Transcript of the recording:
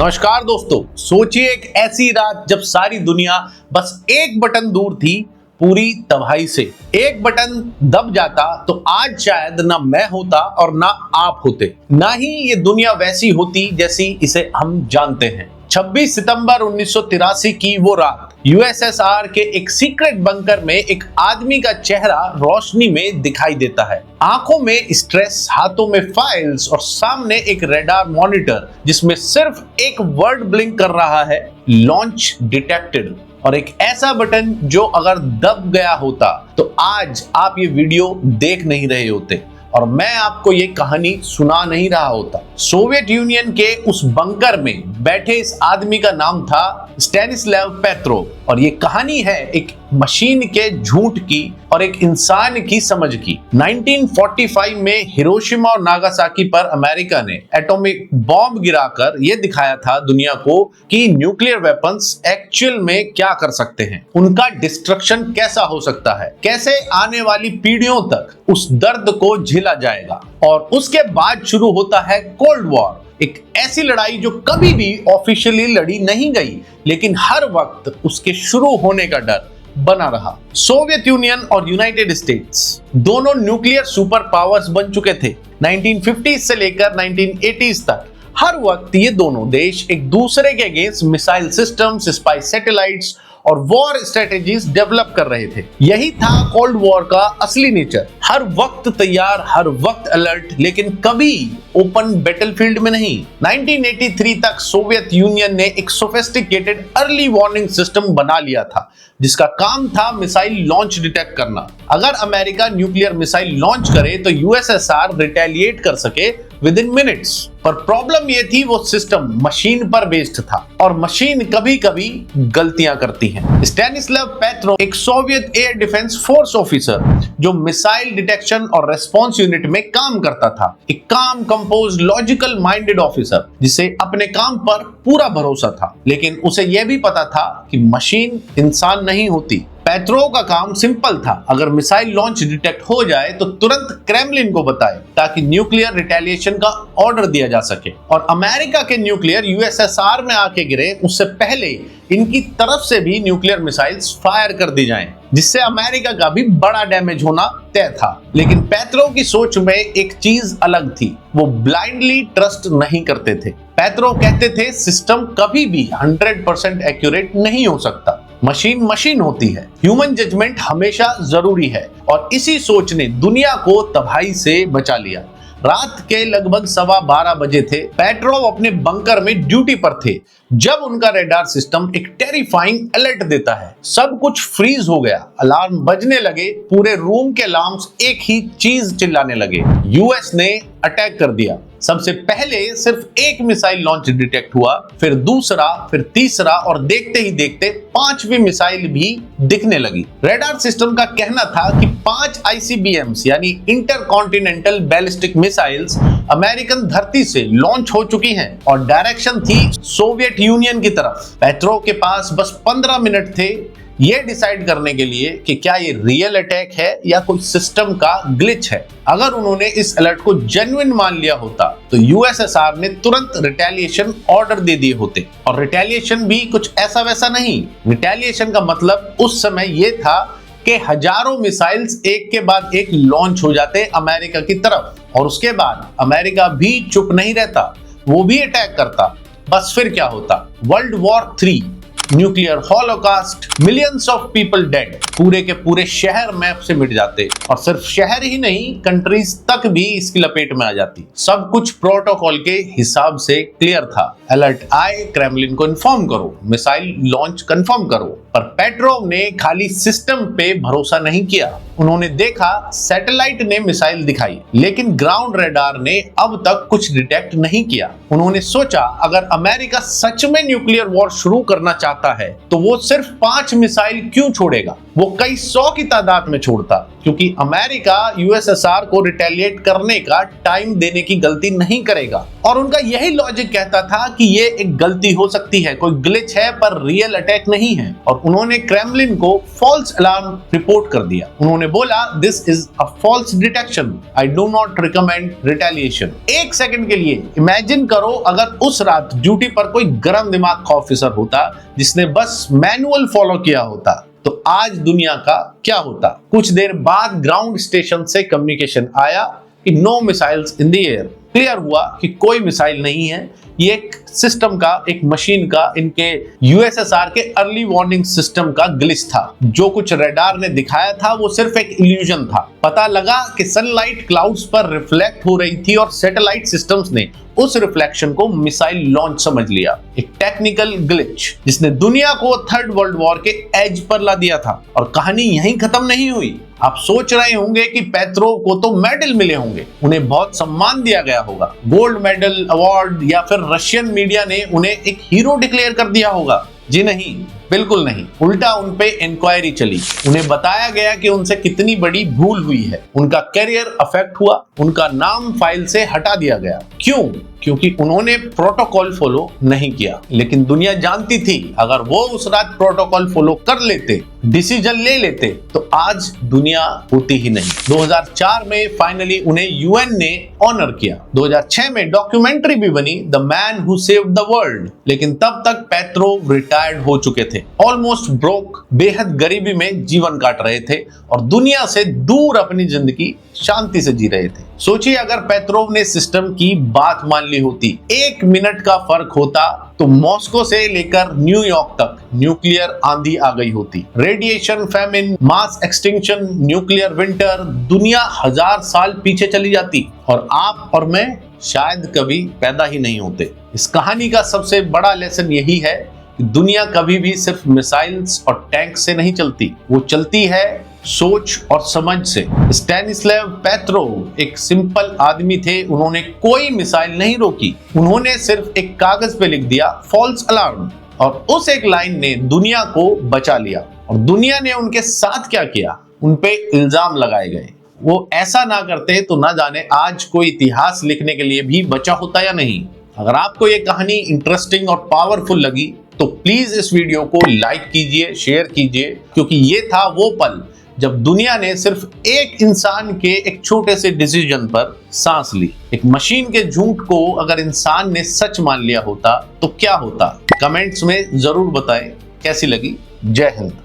नमस्कार दोस्तों, सोचिए एक ऐसी रात जब सारी दुनिया बस एक बटन दूर थी पूरी तबाही से। एक बटन दब जाता तो आज शायद ना मैं होता और ना आप होते, ना ही ये दुनिया वैसी होती जैसी इसे हम जानते हैं। 26 सितंबर 1983 की वो रात, यूएसएसआर के एक सीक्रेट बंकर में एक आदमी का चेहरा रोशनी में दिखाई देता है। आंखों में स्ट्रेस, हाथों में फाइल्स और सामने एक रडार मॉनिटर जिसमें सिर्फ एक वर्ड ब्लिंक कर रहा है, लॉन्च डिटेक्टेड। और एक ऐसा बटन जो अगर दब गया होता तो आज आप ये वीडियो देख नहीं रहे होते और मैं आपको ये कहानी सुना नहीं रहा होता। सोवियत यूनियन के उस बंकर में बैठे इस आदमी का नाम था स्टैनिस्लाव पेट्रोव और ये कहानी है एक मशीन के झूठ की और एक इंसान की समझ की। 1945 में हिरोशिमा और नागासाकी पर अमेरिका ने एटॉमिक बॉम्ब गिराकर यह दिखाया था दुनिया को कि न्यूक्लियर वेपन्स एक्चुअल में क्या कर सकते हैं, उनका डिस्ट्रक्शन कैसा हो सकता है, कैसे आने वाली पीढ़ियों तक उस दर्द को झेला जाएगा। और उसके बाद शुरू होता है कोल्ड वॉर, एक ऐसी लड़ाई जो कभी भी ऑफिशियली लड़ी नहीं गई लेकिन हर वक्त उसके शुरू होने का डर बना रहा। सोवियत यूनियन और यूनाइटेड स्टेट्स दोनों न्यूक्लियर सुपर पावर्स बन चुके थे। 1950 से लेकर 1980s तक हर वक्त ये दोनों देश एक दूसरे के against missile systems, spy satellites और वॉर स्ट्रेटेजीज डेवलप कर रहे थे। यही था कोल्ड वॉर का असली नेचर, हर वक्त तैयार, हर वक्त अलर्ट, लेकिन कभी ओपन बैटलफील्ड में नहीं। 1983 तक सोवियत यूनियन ने एक सोफिस्टिकेटेड अर्ली वार्निंग सिस्टम बना लिया था जिसका काम था मिसाइल लॉन्च डिटेक्ट करना। अगर अमेरिका न्यूक्लियर मिसाइल लॉन्च करे तो यूएसएसआर रिटेलिएट कर सके विद इन मिनट्स। पर प्रॉब्लम ये थी वो सिस्टम मशीन पर बेस्ड था और मशीन कभी कभी गलतियां करती हैं। स्टैनिस्लाव पेट्रोव एक Soviet air defence force officer जो मिसाइल डिटेक्शन और रेस्पॉन्स यूनिट में काम करता था, एक काम कंपोज लॉजिकल माइंडेड ऑफिसर जिसे अपने काम पर पूरा भरोसा था, लेकिन उसे यह भी पता था कि मशीन इंसान नहीं होती। पेट्रोव का काम सिंपल था, अगर मिसाइल लॉन्च डिटेक्ट हो जाए तो तुरंत क्रेमलिन को बताए ताकि न्यूक्लियर रिटेलिएशन का ऑर्डर दिया जा सके और अमेरिका के न्यूक्लियर यूएसएसआर में आके गिरे उससे पहले इनकी तरफ से भी न्यूक्लियर मिसाइल्स फायर कर दी जाएं, जिससे अमेरिका का भी बड़ा डैमेज होना तय था। लेकिन पेट्रोव की सोच में एक चीज अलग थी, वो ब्लाइंडली ट्रस्ट नहीं करते थे। पेट्रोव कहते थे सिस्टम कभी भी 100% एक्यूरेट नहीं हो सकता, मशीन होती है, ह्यूमन जजमेंट हमेशा जरूरी है। और इसी सोच ने दुनिया को तबाही से बचा लिया। रात के लगभग 12:15 बजे थे। पेट्रोव अपने बंकर में ड्यूटी पर थे जब उनका रडार सिस्टम एक टेरिफाइंग अलर्ट देता है। सब कुछ फ्रीज हो गया, अलार्म बजने लगे, पूरे रूम के अलार्म्स एक ही चीज चिल्लाने लगे, यूएस ने अटैक कर दिया। सबसे पहले सिर्फ एक मिसाइल लॉन्च डिटेक्ट हुआ, फिर दूसरा, फिर तीसरा और देखते ही देखते 5वीं मिसाइल भी दिखने लगी। रडार सिस्टम का कहना था कि 5 आईसीबीएम्स यानी इंटरकॉन्टिनेंटल बैलिस्टिक मिसाइल्स अमेरिकन धरती से लॉन्च हो चुकी हैं और डायरेक्शन थी सोवियत यूनियन की तरफ। पेट्रोव के पास बस 15 मिनट थे ये डिसाइड करने के लिए कि क्या ये रियल अटैक है या कोई सिस्टम का ग्लिच है। अगर उन्होंने इस अलर्ट को जेन्युइन मान लिया होता तो यूएसएसआर ने तुरंत रिटेलिएशन ऑर्डर दे दिए होते। और रिटेलिएशन भी कुछ ऐसा वैसा नहीं, रिटेलिएशन का मतलब उस समय ये था कि हजारों मिसाइल्स एक के बाद एक लॉन्च हो जाते अमेरिका की तरफ और उसके बाद अमेरिका भी चुप नहीं रहता, वो भी अटैक करता। बस फिर क्या होता, world war 3, nuclear holocaust, millions of people dead, पूरे के पूरे शहर मैप से मिट जाते और सिर्फ शहर ही नहीं कंट्रीज तक भी इसकी लपेट में आ जाती। सब कुछ प्रोटोकॉल के हिसाब से क्लियर था। अलर्ट आए, क्रेमलिन को इन्फॉर्म करो, मिसाइल लॉन्च कंफर्म करो। पर पेट्रोव ने खाली सिस्टम पे भरोसा नहीं किया, उन्होंने देखा सैटेलाइट ने मिसाइल दिखाई लेकिन ग्राउंड रडार ने अब तक कुछ डिटेक्ट नहीं किया। उन्होंने सोचा अगर अमेरिका सच में न्यूक्लियर वॉर शुरू करना चाहता है तो वो सिर्फ 5 मिसाइल क्यों छोड़ेगा, वो वो कई सौ की तादाद में छोड़ता, क्योंकि अमेरिका यूएसएसआर को रिटेलिएट करने का टाइम देने की गलती नहीं करेगा। और उनका यही लॉजिक कहता था कि ये एक गलती हो सकती है, कोई ग्लिच है, पर रियल अटैक नहीं है। और उन्होंने क्रेमलिन को फॉल्स अलार्म रिपोर्ट कर दिया। उन्होंने बोला, this is a false detection, I do not recommend retaliation. एक सेकंड के लिए इमेजिन करो अगर उस रात ड्यूटी पर कोई गरम दिमाग का ऑफिसर होता जिसने बस मैनुअल फॉलो किया होता, तो आज दुनिया का क्या होता। कुछ देर बाद ग्राउंड स्टेशन से कम्युनिकेशन आया कि no missiles in the air. Clear हुआ कि कोई मिसाइल नहीं है, ये एक सिस्टम का, एक मशीन का, इनके यूएसएसआर के अर्ली वार्निंग सिस्टम का ग्लिच था। जो कुछ रडार ने दिखाया था वो सिर्फ एक इल्यूजन था। पता लगा कि सनलाइट क्लाउड्स पर रिफ्लेक्ट हो रही थी और सैटेलाइट सिस्टम्स ने उस रिफ्लेक्शन को मिसाइल लॉन्च समझ लिया। एक टेक्निकल ग्लिच जिसने दुनिया को थर्ड वर्ल्ड वॉर के एज पर ला दिया था। और कहानी यहीं खत्म नहीं हुई। आप सोच रहे होंगे कि पेट्रोव को तो मेडल मिले होंगे, उन्हें बहुत सम्मान दिया गया होगा, गोल्ड मेडल, अवार्ड, या फिर रशियन मीडिया ने उन्हें एक हीरो डिक्लेयर कर दिया होगा। जी नहीं, बिल्कुल नहीं। उल्टा उन पे इंक्वायरी चली। उन्हें बताया गया कि उनसे कितनी बड़ी भूल हुई है, उनका करियर अफेक्ट हुआ, उनका नाम फाइल से हटा दिया गया। क्यों? क्योंकि उन्होंने प्रोटोकॉल फॉलो नहीं किया। लेकिन दुनिया जानती थी अगर वो उस रात प्रोटोकॉल फॉलो कर लेते, डिसीजन ले लेते, तो आज दुनिया होती ही नहीं। 2004 में फाइनली उन्हें यूएन ने ऑनर किया। 2006 में डॉक्यूमेंट्री भी बनी, the man who saved the world. लेकिन तब तक पेट्रोव रिटायर्ड हो चुके थे, ऑलमोस्ट ब्रोक, बेहद गरीबी में जीवन काट रहे थे और दुनिया से दूर अपनी जिंदगी शांति से जी रहे थे। सोचिए अगर पेट्रोव ने सिस्टम की बात मान ली होती, 1 मिनट का फर्क होता तो मॉस्को से लेकर न्यूयॉर्क तक न्यूक्लियर आंधी आ गई होती। Radiation, famine, mass extinction, nuclear winter, दुनिया 1000 साल पीछे चली जाती और आप और मैं शायद कभी पैदा ही नहीं होते। इस कहानी का सबसे बड़ा लेसन यही है कि दुनिया कभी भी सिर्फ मिसाइल्स और टैंक से नहीं चलती, वो चलती है सोच और समझ से। स्टैनिस्लाव पेट्रोव एक सिंपल आदमी थे। उन्होंने कोई मिसाइल नहीं रोकी, उन्होंने सिर्फ एक कागज पे लिख दिया फॉल्स अलार्म, और उस एक लाइन ने दुनिया को बचा लिया। और दुनिया ने उनके साथ क्या किया? उन पे इल्जाम लगाए गए। वो ऐसा ना करते तो ना जाने आज कोई इतिहास लिखने के लिए भी बचा होता या नहीं। अगर आपको ये कहानी इंटरेस्टिंग और पावरफुल लगी तो प्लीज इस वीडियो को लाइक कीजिए, शेयर कीजिए, क्योंकि ये था वो पल जब दुनिया ने सिर्फ एक इंसान के एक छोटे से डिसीजन पर सांस ली। एक मशीन के झूठ को अगर इंसान ने सच मान लिया होता तो क्या होता? कमेंट्स में जरूर बताएं कैसी लगी। जय हिंद।